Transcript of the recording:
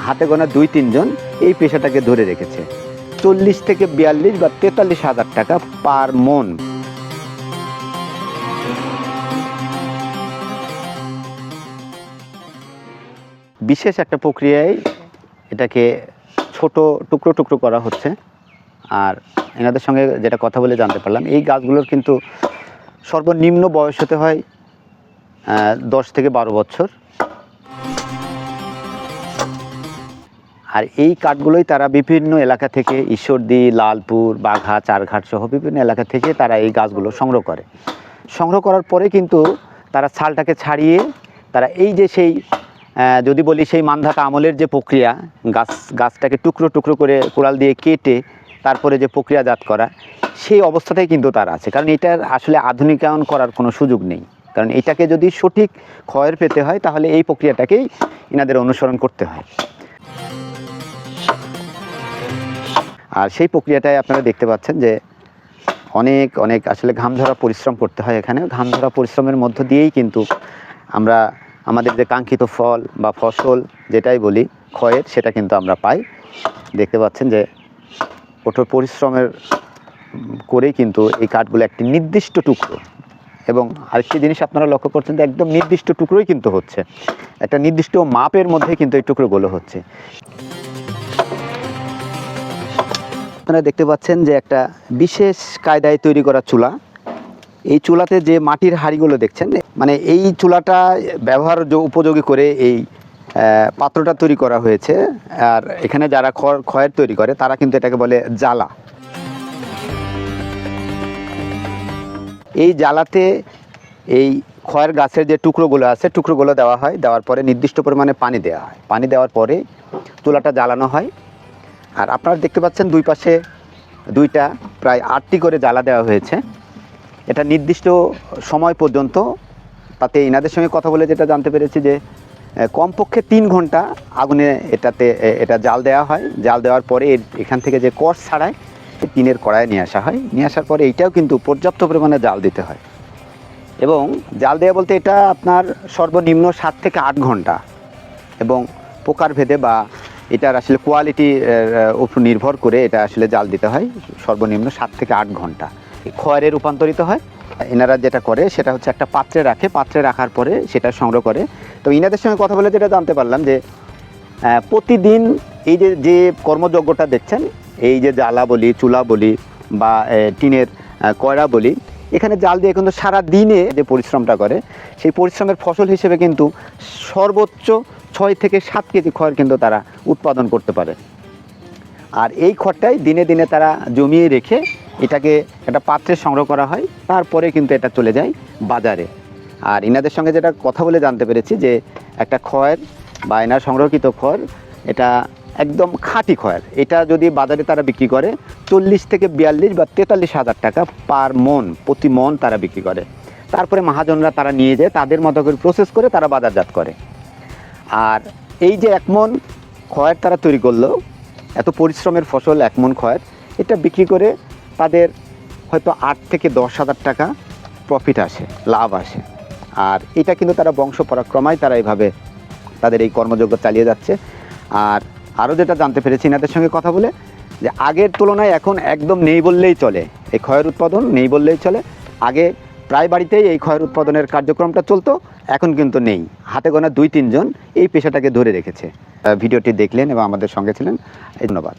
হাতে গোনা ২-৩ জন এই পেশাটাকে ধরে রেখেছে। ৪০ থেকে ৪২ বা ৪৩ হাজার টাকা পার মন। বিশেষ একটা প্রক্রিয়ায় এটাকে ছোট টুকরো টুকরো করা হচ্ছে। আর এনাদের সঙ্গে যেটা কথা বলে জানতে পারলাম, এই গাছগুলোর কিন্তু সর্বনিম্ন বয়স হতে হয় ১০ থেকে ১২ বছর। আর এই কাঠগুলোই তারা বিভিন্ন এলাকা থেকে, ঈশ্বরদী, লালপুর, বাঘা, চারঘাট সহ বিভিন্ন এলাকা থেকে তারা এই গাছগুলো সংগ্রহ করে। সংগ্রহ করার পরে কিন্তু তারা ছালটাকে ছাড়িয়ে তারা এই যে সেই যদি বলি সেই মান্ধাতা আমলের যে প্রক্রিয়া, গাছটাকে টুকরো টুকরো করে কোড়াল দিয়ে কেটে তারপরে যে প্রক্রিয়াজাত করা, সেই অবস্থাতেই কিন্তু তারা আছে। কারণ এটার আসলে আধুনিকায়ন করার কোনো সুযোগ নেই। কারণ এটাকে যদি সঠিক ক্ষয়ের পেতে হয় তাহলে এই প্রক্রিয়াটাকেই এনাদের অনুসরণ করতে হয়। আর সেই প্রক্রিয়াটায় আপনারা দেখতে পাচ্ছেন যে অনেক অনেক আসলে ঘামঝরা পরিশ্রম করতে হয়। এখানে ঘামঝরা পরিশ্রমের মধ্য দিয়েই কিন্তু আমরা আমাদের যে কাঙ্ক্ষিত ফল বা ফসল যেটাই বলি ক্ষয়ের, সেটা কিন্তু আমরা পাই। দেখতে পাচ্ছেন যে কঠোর পরিশ্রমের করেই কিন্তু এই কাঠগুলো একটি নির্দিষ্ট টুকরো, এবং আরেকটি জিনিস আপনারা লক্ষ্য করছেন যে একদম নির্দিষ্ট টুকরোই কিন্তু হচ্ছে, একটা নির্দিষ্ট মাপের মধ্যে কিন্তু এই টুকরোগুলো হচ্ছে। আপনারা দেখতে পাচ্ছেন যে একটা বিশেষ কায়দায় তৈরি করা চুলা। এই চুলাতে যে মাটির হাঁড়িগুলো দেখছেন, মানে এই চুলাটা ব্যবহার উপযোগী করে এই পাত্রটা তৈরি করা হয়েছে। আর এখানে যারা খয়ের তৈরি করে তারা কিন্তু এটাকে বলে জ্বালা। এই জ্বালাতে এই খয়ের গাছের যে টুকরোগুলো আছে, টুকরোগুলো দেওয়া হয়। দেওয়ার পরে নির্দিষ্ট পরিমাণে পানি দেওয়া হয়। পানি দেওয়ার পরে চুলাটা জ্বালানো হয়। আর আপনারা দেখতে পাচ্ছেন দুই পাশে দুইটা প্রায় ৮টি করে জ্বালা দেওয়া হয়েছে। এটা নির্দিষ্ট সময় পর্যন্ত। তাতে এনাদের সঙ্গে কথা বলে যেটা জানতে পেরেছি যে কমপক্ষে ৩ ঘন্টা আগুনে এটা জাল দেওয়া হয়। জাল দেওয়ার পরে এখান থেকে যে কষ ছাড়ায় টিনের কড়ায় নিয়ে আসা হয়। নিয়ে আসার পরে এইটাও কিন্তু পর্যাপ্ত পরিমাণে জাল দিতে হয়। এবং জাল দেওয়া বলতে এটা আপনার সর্বনিম্ন ৭ থেকে ৮ ঘন্টা, এবং প্রকার ভেদে বা এটার আসলে কোয়ালিটির উপর নির্ভর করে এটা আসলে জাল দিতে হয় সর্বনিম্ন ৭ থেকে ৮ ঘন্টা। খয়েরে রূপান্তরিত হয়। এনারা যেটা করে সেটা হচ্ছে একটা পাত্রে রাখে। পাত্রে রাখার পরে সেটা সংগ্রহ করে। তো এনাদের সঙ্গে কথা বলে যেটা জানতে পারলাম যে প্রতিদিন এই যে কর্মযজ্ঞটা দেখছেন, এই যে জ্বালা বলি, চুলা বলি বা টিনের কয়রা বলি, এখানে জাল দিয়ে কিন্তু সারা দিনে যে পরিশ্রমটা করে, সেই পরিশ্রমের ফসল হিসেবে কিন্তু সর্বোচ্চ ৬ থেকে ৭ কেজি খড় কিন্তু তারা উৎপাদন করতে পারে। আর এই খড়টাই দিনে দিনে তারা জমিয়ে রেখে এটাকে একটা পাত্রে সংগ্রহ করা হয়। তারপরে কিন্তু এটা চলে যায় বাজারে। আর এনাদের সঙ্গে যেটা কথা বলে জানতে পেরেছি যে একটা খয়ের বা এনার সংরক্ষিত খড়, এটা একদম খাঁটি খয়ের। এটা যদি বাজারে তারা বিক্রি করে ৪০ থেকে ৪২ বা ৪৩ হাজার টাকা পার মন, প্রতি মন তারা বিক্রি করে। তারপরে মহাজনরা তারা নিয়ে যায়, তাদের মতো করে প্রসেস করে তারা বাজারজাত করে। আর এই যে ১ মন খয়ের তারা তৈরি করলো, এত পরিশ্রমের ফসল ১ মন খয়ের, এটা বিক্রি করে তাদের হয়তো ৮ থেকে ১০ হাজার টাকা প্রফিট আসে, লাভ আসে। আর এটা কিন্তু তারা বংশ পরাক্রমায় তারা এইভাবে তাদের এই কর্মযজ্ঞ চালিয়ে যাচ্ছে। আর আরও যেটা জানতে পেরেছি এনাদের সঙ্গে কথা বলে, যে আগের তুলনায় এখন একদম নেই বললেই চলে, এই খয়ের উৎপাদন নেই বললেই চলে। আগে প্রায় বাড়িতেই এই খয়ের উৎপাদনের কার্যক্রমটা চলতো, এখন কিন্তু নেই। হাতে গোনা ২-৩ জন এই পেশাটাকে ধরে রেখেছে। ভিডিওটি দেখলেন এবং আমাদের সঙ্গে ছিলেন, ধন্যবাদ।